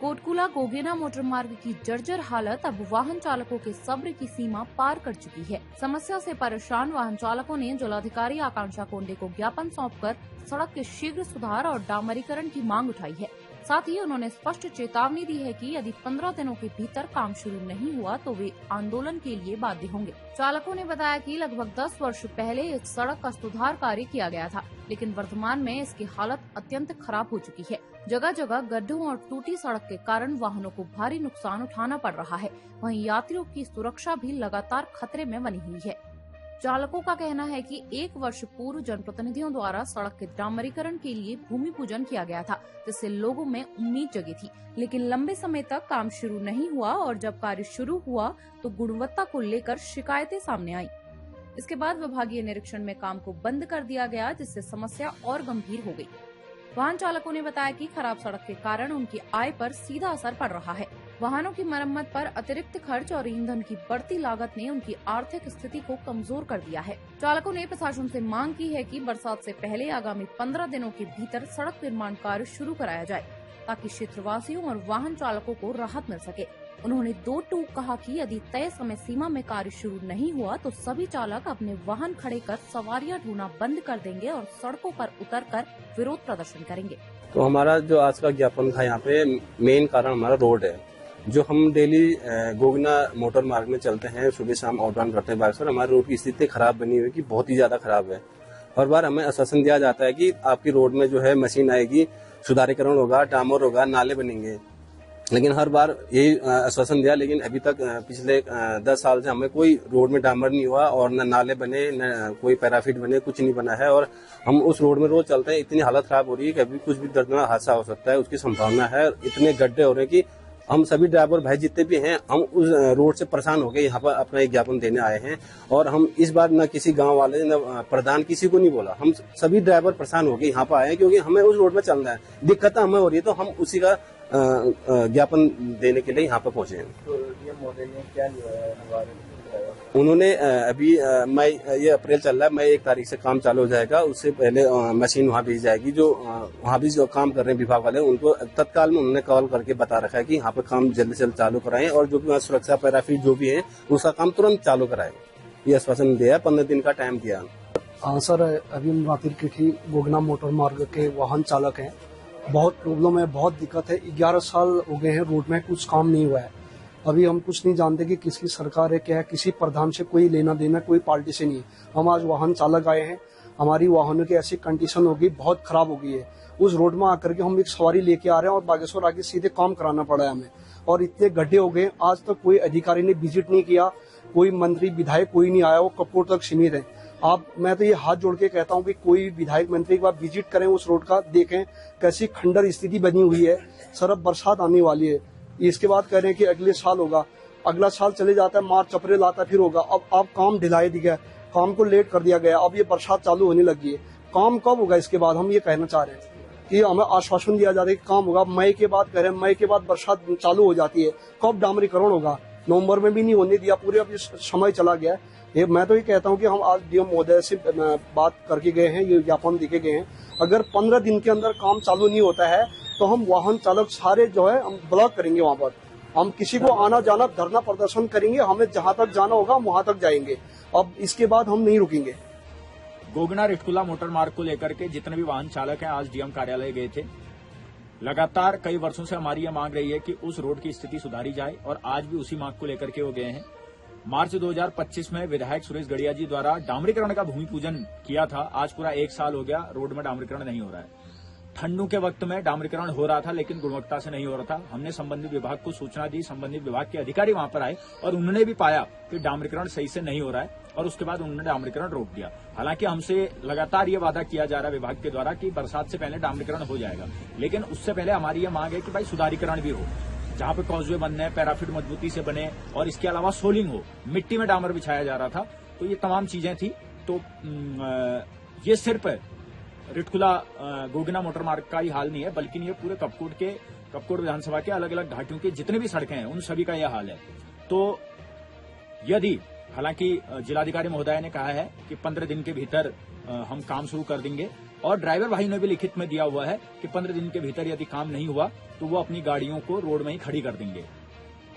कोटकुला गोगेना motor मार्ग की जर्जर हालत अब वाहन चालकों के सब्र की सीमा पार कर चुकी है। समस्या से परेशान वाहन चालकों ने जिलाधिकारी आकांक्षा कोंडे को ज्ञापन सौंपकर सड़क के शीघ्र सुधार और डामरीकरण की मांग उठाई है। साथ ही उन्होंने स्पष्ट चेतावनी दी है कि यदि 15 दिनों के भीतर काम शुरू नहीं हुआ तो वे आंदोलन के लिए बाध्य होंगे। चालकों ने बताया कि लगभग 10 वर्ष पहले इस सड़क का सुधार कार्य किया गया था, लेकिन वर्तमान में इसकी हालत अत्यंत खराब हो चुकी है। जगह जगह गड्ढों और टूटी सड़क के कारण वाहनों को भारी नुकसान उठाना पड़ रहा है। वहीं यात्रियों की सुरक्षा भी लगातार खतरे में बनी हुई है। चालकों का कहना है कि 1 वर्ष पूर्व जनप्रतिनिधियों द्वारा सड़क के डामरीकरण के लिए भूमि पूजन किया गया था, जिससे लोगों में उम्मीद जगी थी, लेकिन लंबे समय तक काम शुरू नहीं हुआ और जब कार्य शुरू हुआ तो गुणवत्ता को लेकर शिकायतें सामने आई। इसके बाद विभागीय निरीक्षण में काम को बंद कर दिया गया, जिससे समस्या और गंभीर हो गई। वाहन चालकों ने बताया कि खराब सड़क के कारण उनकी आय पर सीधा असर पड़ रहा है। वाहनों की मरम्मत पर अतिरिक्त खर्च और ईंधन की बढ़ती लागत ने उनकी आर्थिक स्थिति को कमजोर कर दिया है। चालकों ने प्रशासन से मांग की है कि बरसात से पहले आगामी 15 दिनों के भीतर सड़क निर्माण कार्य शुरू कराया जाए, ताकि क्षेत्रवासियों और वाहन चालकों को राहत मिल सके। उन्होंने 2 टूक कहा कि यदि तय समय सीमा में कार्य शुरू नहीं हुआ तो सभी चालक अपने वाहन खड़े कर सवारियां ढोना बंद कर देंगे और सड़कों पर उतरकर विरोध प्रदर्शन करेंगे। तो हमारा जो आज का ज्ञापन था, यहाँ पे मेन कारण हमारा रोड है। जो हम डेली गोगना मोटर मार्ग में चलते हैं, सुबह शाम आउट डाउन करते हैं बाइक पर, हमारी रोड की स्थिति खराब बनी हुई है कि बहुत ही ज्यादा खराब है। हर बार हमें आश्वासन दिया जाता है कि आपकी रोड में जो है मशीन आएगी, सुधारीकरण होगा, डामर होगा, नाले बनेंगे, लेकिन हर बार यही आश्वासन दिया, लेकिन अभी तक पिछले 10 साल से हमें कोई रोड में डामर नहीं हुआ और न नाले बने, न कोई पैराफिट बने, कुछ नहीं बना है। और हम उस रोड में रोज चलते हैं, इतनी हालत खराब हो रही है कि अभी कुछ भी दर्दनाक हादसा हो सकता है, उसकी संभावना है। इतने गड्ढे हो रहे हैं कि हम सभी ड्राइवर भाई जितने भी हैं, हम उस रोड से परेशान हो गए यहाँ पर अपना एक ज्ञापन देने आए हैं। और हम इस बार न किसी गांव वाले न प्रधान किसी को नहीं बोला, हम सभी ड्राइवर परेशान हो गए यहाँ पर आए हैं, क्योंकि हमें उस रोड में चलना है, दिक्कत हमें हो रही है, तो हम उसी का ज्ञापन देने के लिए यहाँ पर पहुंचे हैं। तो ये मॉडल ने क्या लिया? उन्होंने अभी मई, ये अप्रैल चल रहा है, मई 1 तारीख से काम चालू हो जाएगा। उससे पहले मशीन वहाँ भेज जाएगी। जो वहाँ भी जो काम कर रहे हैं विभाग वाले, उनको तत्काल में उन्होंने कॉल करके बता रखा है कि यहाँ पे काम जल्द से जल्द चालू कराएं और जो भी वहाँ सुरक्षा पैराफिट जो भी है उसका काम तुरंत चालू कराएं। ये आश्वासन दिया, 15 दिन का टाइम दिया। हाँ सर, अभी हम रातिरकिठी गोगना मोटर मार्ग के वाहन चालक हैं। बहुत प्रॉब्लम है, बहुत दिक्कत है। 11 साल हो गए हैं, रोड में कुछ काम नहीं हुआ है। अभी हम कुछ नहीं जानते कि किसकी सरकार है, क्या है, किसी प्रधान से कोई लेना देना कोई पार्टी से नहीं है। हम आज वाहन चालक आए हैं, हमारी वाहनों की ऐसी कंडीशन हो गई, बहुत खराब हो गई है। उस रोड में आकर के हम एक सवारी लेके आ रहे हैं और बागेश्वर आके सीधे काम कराना पड़ा है हमें। और इतने गड्ढे हो गए, आज तक कोई अधिकारी ने विजिट नहीं किया, कोई मंत्री विधायक कोई नहीं आया, वो कपूर तक सीमित है। मैं तो ये हाथ जोड़ के कहता हूँ कि कोई विधायक मंत्री एक बार विजिट करें उस रोड का, देखें कैसी खंडर स्थिति बनी हुई है। सर अब बरसात आने वाली है, इसके बाद कह रहे हैं कि अगले साल होगा, अगला साल चले जाता है, मार्च अप्रैल आता फिर होगा। अब काम ढिलाई दी गया, काम को लेट कर दिया गया, अब ये बरसात चालू होने लगी है। काम कब होगा इसके बाद? हम ये कहना चाह रहे हैं कि हमें आश्वासन दिया जाता है कि काम होगा, मई के बाद कह रहे हैं, मई के बाद बरसात चालू हो जाती है, कब डामरीकरण होगा? नवंबर में भी नहीं होने दिया, पूरे अब समय चला गया। ये मैं तो ये कहता हूँ कि हम आज डीएम महोदय से बात करके गए हैं, ये ज्ञापन देके गए हैं। अगर 15 दिन के अंदर काम चालू नहीं होता है तो हम वाहन चालक सारे जो है हम ब्लॉक करेंगे। वहाँ पर हम किसी को आना जाना धरना प्रदर्शन करेंगे, हमें जहाँ तक जाना होगा वहाँ तक जाएंगे। अब इसके बाद हम नहीं रुकेंगे। गोगना रिटकुला मोटर मार्ग को लेकर के जितने भी वाहन चालक हैं आज डीएम कार्यालय गए थे। लगातार कई वर्षों से हमारी यह मांग रही है कि उस रोड की स्थिति सुधारी जाए और आज भी उसी मांग को लेकर के वो गए हैं। मार्च 2025 में विधायक सुरेश गड़िया जी द्वारा डामरीकरण का भूमि पूजन किया था। आज पूरा 1 साल हो गया, रोड में डामरीकरण नहीं हो रहा है। ठंडू के वक्त में डामरीकरण हो रहा था, लेकिन गुणवत्ता से नहीं हो रहा था। हमने संबंधित विभाग को सूचना दी, संबंधित विभाग के अधिकारी वहां पर आए और उन्होंने भी पाया कि डामरीकरण सही से नहीं हो रहा है और उसके बाद उन्होंने डामरीकरण रोक दिया। हालांकि हमसे लगातार ये वादा किया जा रहा है विभाग के द्वारा कि बरसात से पहले डामरीकरण हो जाएगा, लेकिन उससे पहले हमारी ये मांग है कि भाई सुधारीकरण भी हो, जहां पे कॉजवे बनने, पैराफिट मजबूती से बने और इसके अलावा सोलिंग हो, मिट्टी में डामर बिछाया जा रहा था। तो ये तमाम चीजें थी। तो ये सिर्फ रिटकुला गोगना मोटर मार्ग का ही हाल नहीं है, बल्कि ये पूरे कपकोट विधानसभा के अलग अलग घाटियों की जितने भी सड़कें हैं उन सभी का यह हाल है। तो यदि, हालांकि जिलाधिकारी महोदय ने कहा है कि 15 दिन के भीतर हम काम शुरू कर देंगे और ड्राइवर भाई ने भी लिखित में दिया हुआ है कि 15 दिन के भीतर यदि काम नहीं हुआ तो वो अपनी गाड़ियों को रोड में ही खड़ी कर देंगे।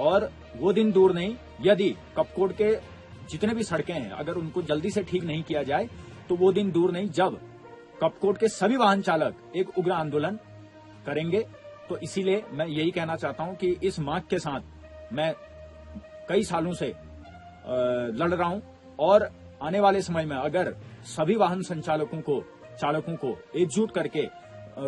और वो दिन दूर नहीं, यदि कपकोट के जितने भी सड़कें हैं अगर उनको जल्दी से ठीक नहीं किया जाए तो वो दिन दूर नहीं जब कपकोट के सभी वाहन चालक एक उग्र आंदोलन करेंगे। तो इसीलिए मैं यही कहना चाहता हूं कि इस मांग के साथ मैं कई सालों से लड़ रहा हूं और आने वाले समय में अगर सभी वाहन चालकों को एकजुट करके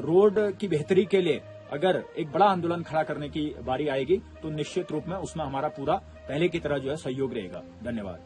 रोड की बेहतरी के लिए अगर एक बड़ा आंदोलन खड़ा करने की बारी आएगी तो निश्चित रूप में उसमें हमारा पूरा पहले की तरह जो है सहयोग रहेगा। धन्यवाद।